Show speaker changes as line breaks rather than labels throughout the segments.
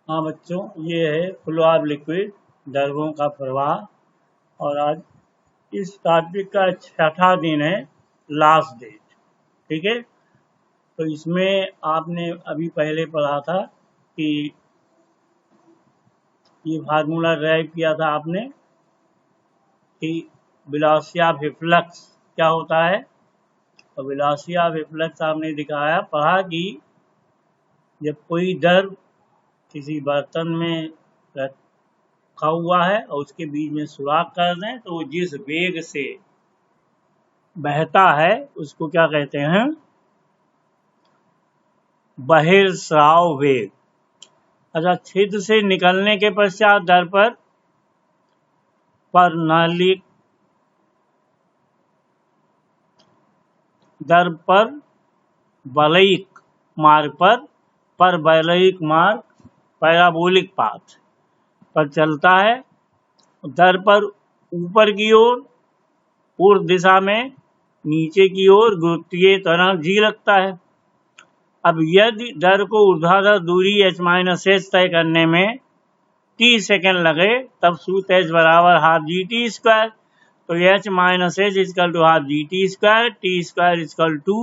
हाँ बच्चों, ये है फ्लो ऑफ लिक्विड, द्रवों का प्रवाह। और आज इस टॉपिक का छठा दिन है, लास्ट डेट। ठीक है, तो इसमें आपने अभी पहले पढ़ा था कि ये फार्मूला ड्राइव किया था आपने कि वेलोसिटी ऑफ रिफ्लक्स क्या होता है। तो वेलोसिटी ऑफ रिफ्लक्स आपने दिखाया, पढ़ा कि जब कोई द्रव किसी बर्तन में रखा हुआ है और उसके बीच में सुराख कर दें तो वो जिस वेग से बहता है उसको क्या कहते हैं, बहिर्स्राव वेग। अच्छा, छिद्र से निकलने के पश्चात दर पर वलयिक मार्ग पर वलयिक मार्ग पैराबोलिक पाथ पर चलता है। दर पर ऊपर की ओर ऊर्ध्व दिशा में, नीचे की ओर गुरुत्वीय त्वरण g लगता है। अब यदि दर को ऊर्ध्वाधर दूरी h-h तय करने में t सेकंड लगे तब सूत्र h बराबर हाफ gt²। तो h-h equal to half gt², t² equal to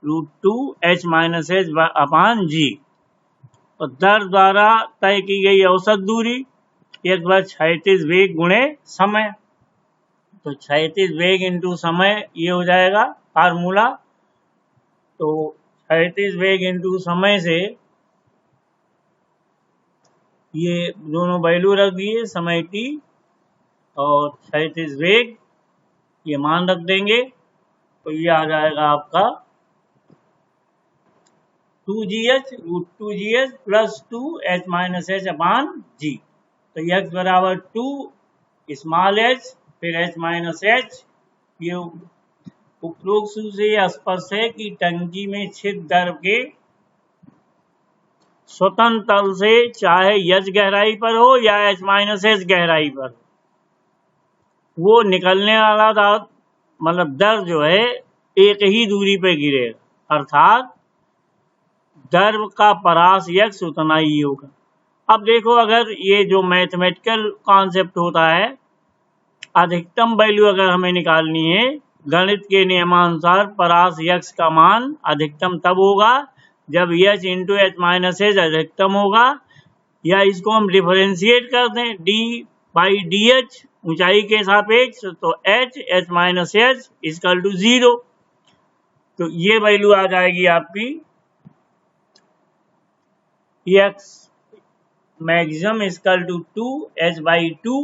√2 h-h upon g। और दर द्वारा तय की गई औसत दूरी एक बार क्षैतिज वेग गुणे समय। तो क्षैतिज वेग इंटू समय ये हो जाएगा फार्मूला। तो क्षैतिज वेग इंटू समय से ये दोनों वैल्यू रख दिए, समय t और क्षैतिज वेग ये मान रख देंगे। तो ये आ जाएगा आपका 2gh प्लस 2h-h अपान g। तो x बराबर 2 स्मॉल h फिर h-h। ये उपरोक्त सूत्र से स्पष्ट है कि टंकी में छिद्र द्रव के स्वतंत्र तल से चाहे h गहराई पर हो या h-h गहराई पर, वो निकलने वाला मतलब द्रव जो है एक ही दूरी पे गिरेगा, अर्थात द्रव का परास x उतना ही होगा। अब देखो, अगर ये जो मैथमेटिकल कॉन्सेप्ट होता है, अधिकतम वैल्यू अगर हमें निकालनी है गणित के नियमानुसार, परास x का मान अधिकतम तब होगा जब h इंटू h-h अधिकतम होगा। या इसको हम डिफरेंशिएट कर दें d/dh ऊंचाई के सापेक्ष, तो h-h इक्वल टू 0। तो ये वैल्यू आ जाएगी आपकी x maximum equal to 2h/2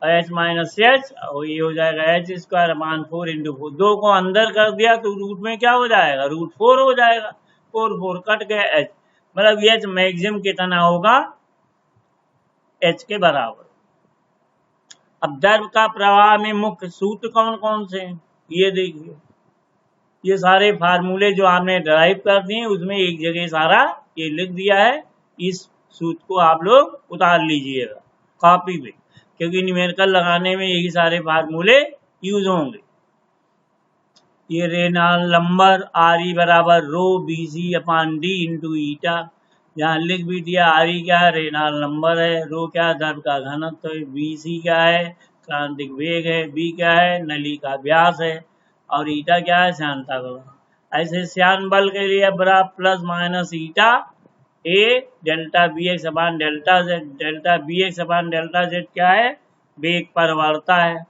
h-h और ये हो जाएगा h² अपान 4 इंटू 4। 2 को अंदर कर दिया तो रूट में क्या हो जाएगा, √4 हो जाएगा। 4 कट गया h, मतलब h मैक्सिमम कितना होगा, h के बराबर। अब द्रव का प्रवाह में मुख्य सूत्र कौन कौन से हैं ये देखिए। ये सारे फार्मूले जो आपने ड्राइव कर दिए उसमें एक जगह सारा ये लिख दिया है। इस सूत्र को आप लोग उतार लीजिएगा कॉपी पे, क्योंकि न्यूमेरिकल लगाने में यही सारे फार्मूले यूज होंगे। ये रेनॉल्ड्स नंबर RE बराबर रो BC अपान D इंटू ईटा। यहाँ लिख भी दिया RE क्या है, रेनॉल्ड्स नंबर है, रो क्या है, द्रव का घनत्व है, BC क्या है, क्रांतिक वेग है, B क्या है, नली का व्यास है, और ईटा क्या है, श्यानता बल। ऐसे श्यान बल के लिए बराबर plus minus eta A delta BX upon delta Z। Delta BX upon delta Z क्या है, वेग परिवर्तता है।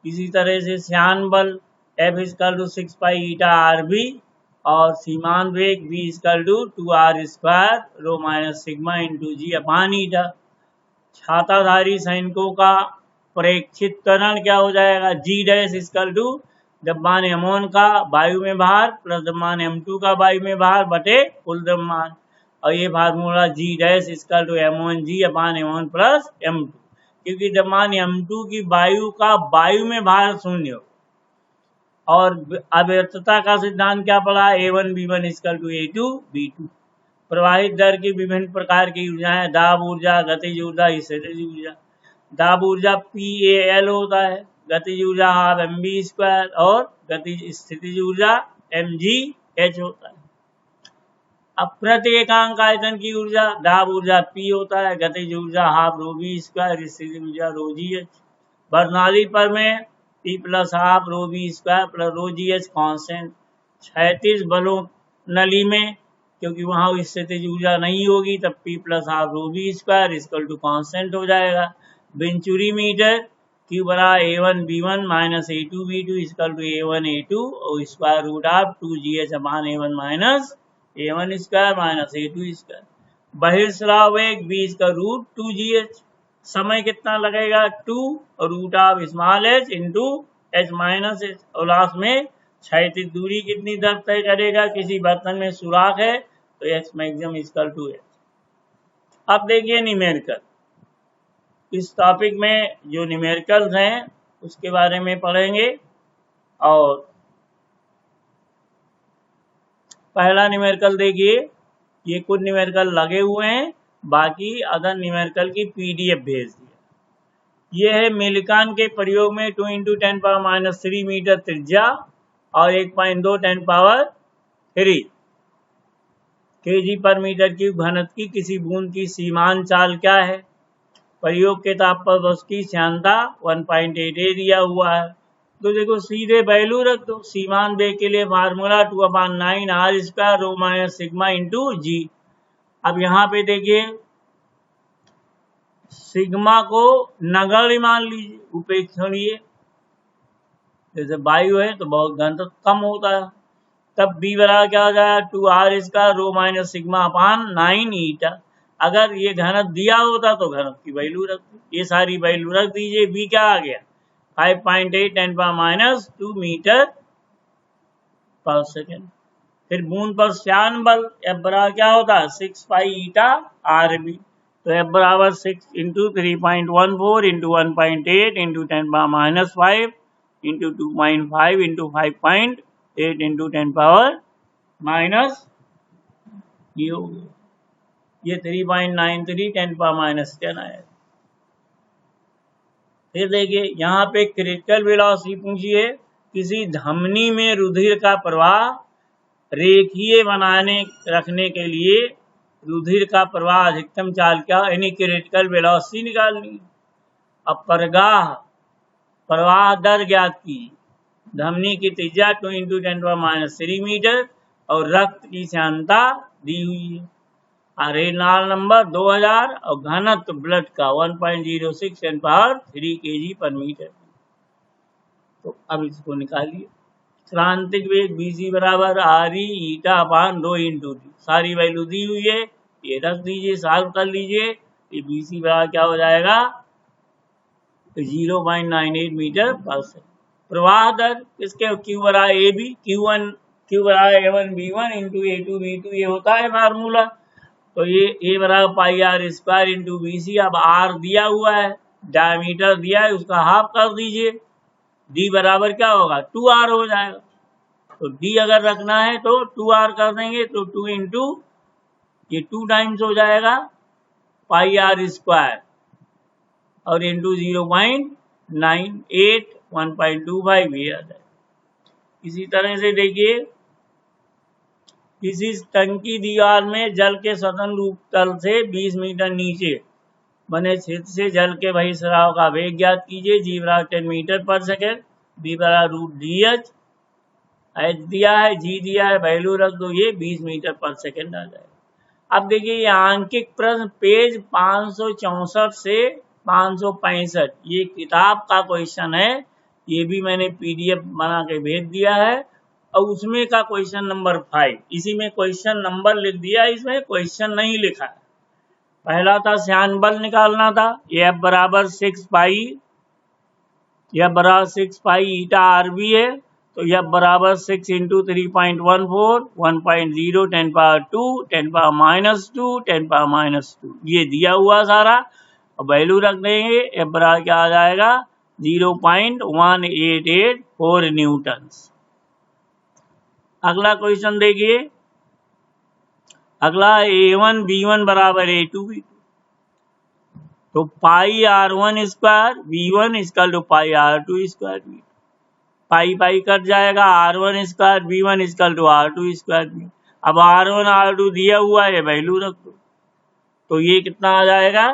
इसी तरह से श्यान बल F equal to 6 pi eta RB और सीमान वेग V equal to 2r² rho minus sigma into G upon eta. छाताधारी सैनिकों का प्रेक्षित त्वरण क्या हो जाएगा, G डैश इक्वल टू द्रव्यमान m1 का वायु में भार प्लस द्रव्यमान m2 का वायु में भार बटे कुल द्रव्यमान। और ये formula G dash equal to m1g upon m1 plus m2, क्योंकि द्रव्यमान m2 की वायु का वायु में भार शून्य। और अव्यर्थता का सिद्धांत क्या पढ़ा, A1 B1 equal to A2 B2। प्रवाहित दर की विभिन्न प्रकार की ऊर्जाएं, दाब ऊर्जा, गतिज ऊर्जा, स्थितिज ऊर्जा। दाब ऊर्जा PAL होता है, गतिज ऊर्जा हाफ mv² और गतिज स्थितिज ऊर्जा mgh होता है। अब प्रति एकांक आयतन की ऊर्जा, दाब ऊर्जा P होता है, गतिज ऊर्जा हाफ रो बी स्क्वायर, स्थितिज ऊर्जा रो जी एच। बर्नौली पर में P plus half rho B square plus rho G H constant. क्षैतिज बलों नली में क्योंकि वहां स्थितिज ऊर्जा नहीं होगी तब P plus half rho B square equal to constant हो जाएगा। वेंचुरी मीटर Q बराबर A1 B1 minus A2 B2 equal to A1 A2 और स्क्वायर रूट ऑफ 2GH अपान A1 minus A1 square minus A2 square. बहिर्स्राव वेग 20 का root 2GH। समय कितना लगेगा 2 और root of small h into h minus h। और लास्ट में क्षैतिज दूरी कितनी दर तय करेगा, किसी बर्तन में सुराख है तो x maximum equal to h। अब देखिए न्यूमेरिकल, इस टॉपिक में जो न्यूमेरिकल्स हैं उसके बारे में पढ़ेंगे। और पहला न्यूमेरिकल देखिए, ये कुछ न्यूमेरिकल लगे हुए हैं, बाकी अदर न्यूमेरिकल की PDF भेज दिया। ये है मिलिकॉन के प्रयोग में 2 × 10⁻³ मीटर त्रिज्या और 1.2 10⁻³ kg पर मीटर क्यूब घनत्व की किसी बूंद की सीमांत चाल क्या है। प्रयोग के ताप पर वस्तु की श्यानता 1.88 दिया हुआ है। तो देखो सीधे वैल्यू रख दो। सीमांत वेग के लिए formula 2/9 r square rho minus sigma into जी। अब यहाँ पे देखिए सिग्मा को नगण्य मान लीजिए, उपेक्षणीय। जैसे वायु है तो बहुत घनत्व कम होता है, तब b बराबर क्या हो जाएगा 2r square rho minus sigma अपान 9 ईटा। अगर ये घनत्व दिया होता तो घनत्व की वैल्यू रख दी, ये सारी वैल्यू रख दीजिए। b क्या आ गया 5.8 10⁻² मीटर पर सेकेंड। फिर बूंद पर श्यान बल F बराबर क्या होता है 6 पाई ईटा RB। तो F बराबर 6 into 3.14 into 1.8 into 10⁻5 into 2.5 into 5.8 into 10⁻, ये हो गया, ये 3.93 10⁻10 आया। फिर देखिए यहाँ पे क्रिटिकल वेलोसिटी पूछी है, किसी धमनी में रुधिर का प्रवाह रेखीय बनाने रखने के लिए रुधिर का प्रवाह अधिकतम चाल क्या, यानी क्रिटिकल वेलोसिटी निकालनी। अब प्रवाह दर ज्ञात की, धमनी की त्रिज्या 2 × 10⁻³ मीटर और रक्त की श्यानता दी हुई है। रेनाल्ड नंबर 2000 और घनत्व ब्लड का 1.06 10⁻³ kg पर मीटर। तो अब इसको निकालिए। क्रांतिक वेग BC बराबर RE ईटा अपान 2 × d, सारी वैल्यू दी हुई है, ये रख दीजिए, सॉल्व कर लीजिए। ये BC बराबर क्या हो जाएगा 0.98 मीटर पर सेकंड। प्रवाह दर किसके Q बराबर AB, Q बराबर A1 B1 into A2 B2, ये होता है फार्मूला। तो ये A बराबर पाई r स्क्वायर इंटू BC। अब R दिया हुआ है, डायमीटर दिया है, उसका हाफ कर दीजिए। D बराबर क्या होगा 2r हो जाएगा। तो D अगर रखना है तो 2r कर देंगे, तो 2 इंटू ये 2 टाइम्स हो जाएगा पाई r स्क्वायर और इंटू 0.98 1.25 ये आ जाएगा। इसी तरह से देखिए, किसी टंकी दीवार में जल के स्वतंत्र रूप तल से 20 मीटर नीचे बने क्षेत्र से जल के बहिर्स्राव का वेग ज्ञात कीजिए। G बराबर 10 मीटर पर सेकेंड, B बराबर √DH, H दिया है, G दिया है, वैल्यू रख दो, ये 20 मीटर पर सेकेंड आ जाएगा। अब देखिए ये आंकिक प्रश्न पेज 564 से 565, ये किताब का क्वेश्चन है, ये भी मैंने PDF बना के भेज दिया है। और उसमें का क्वेश्चन नंबर 5, इसी में क्वेश्चन नंबर लिख दिया, इसमें क्वेश्चन नहीं लिखा है। पहला था श्यान बल निकालना था, F बराबर 6 पाई ईटा RB है, तो F बराबर 6 इंटू 3.14 1.0 10⁻² 10⁻2 10⁻², ये दिया हुआ सारा, वैल्यू रख देंगे। F बराबर क्या आ जाएगा 0.1884 न्यूटन। अगला क्वेश्चन देखिए, अगला A1 B1 बराबर A2 B2, तो pi R1 square B1 equal to pi R2 square pi pi cut जाएगा, R1 square B1 equal to R2 square. अब R1 R2 दिया हुआ है, वैल्यू रख दो, तो ये कितना आ जाएगा,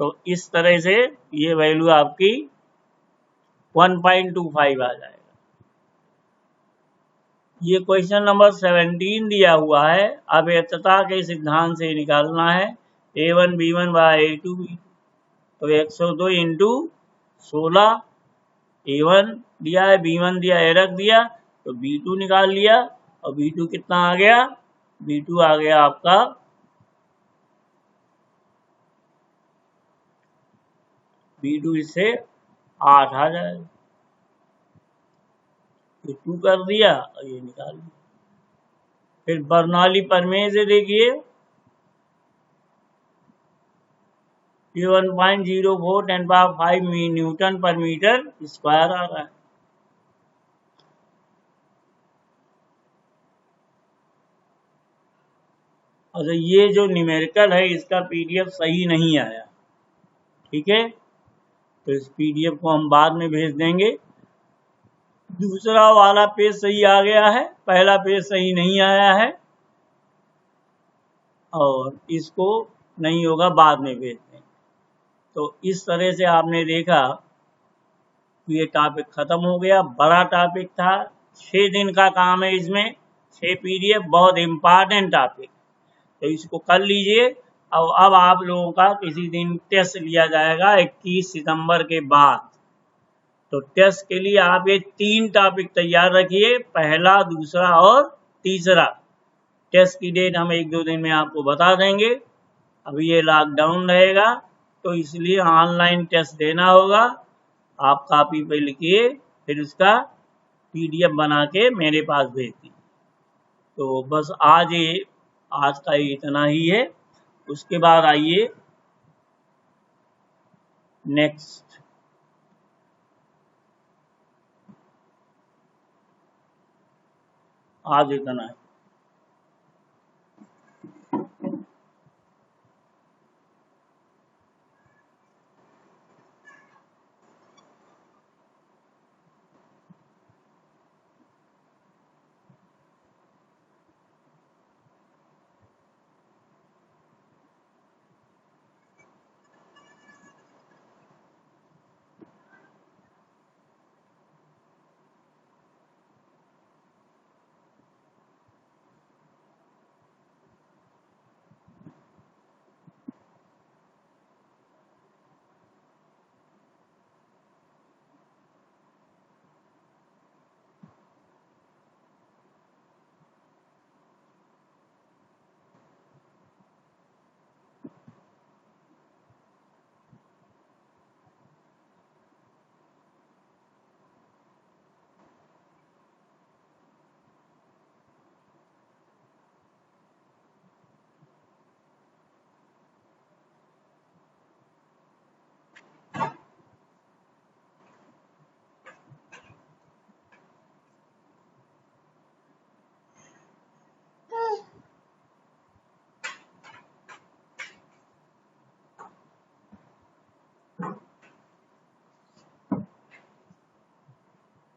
तो इस तरह से ये वैल्यू आपकी 1.25 आ जाएगा। ये क्वेश्चन नंबर 17 दिया हुआ है। अब एतता के सिद्धांत से निकालना है A1 B1 bye A2 B2, तो 102 इंटू 16, A1 दिया है, B1 दिया है, रख दिया, तो B2 निकाल लिया, और B2 कितना आ गया, B2 आ गया आपका B2 इससे 8 आ जाएगा, ये 2 कर दिया और ये निकाल दिया। फिर बर्नौली प्रमेय से देखिए, ये 1.04 10⁵ न्यूटन पर मीटर स्क्वायर आ रहा है। अच्छा, ये जो न्यूमेरिकल है इसका PDF सही नहीं आया, ठीक है, तो इस PDF को हम बाद में भेज देंगे। दूसरा वाला पेज सही आ गया है, पहला पेज सही नहीं आया है, और इसको नहीं होगा, बाद में भेज देंगे। तो इस तरह से आपने देखा कि ये टॉपिक खत्म हो गया। बड़ा टॉपिक था, 6 दिन का काम है इसमें, 6 PDF, बहुत इम्पॉर्टेंट टॉपिक, तो इसको कर लीजिए। और अब आप लोगों का किसी दिन टेस्ट लिया जाएगा 21 सितंबर के बाद, तो टेस्ट के लिए आप ये 3 टॉपिक तैयार रखिए, पहला, दूसरा और तीसरा। टेस्ट की डेट हम 1-2 दिन में आपको बता देंगे। अभी ये लॉकडाउन रहेगा, तो इसलिए ऑनलाइन टेस्ट देना होगा। आप कॉपी पे लिखिए, फिर उसका PDF बना के मेरे पास भेज दीजिए। तो बस आज का इतना ही है। उसके बाद आइए नेक्स्ट, आज इतना है।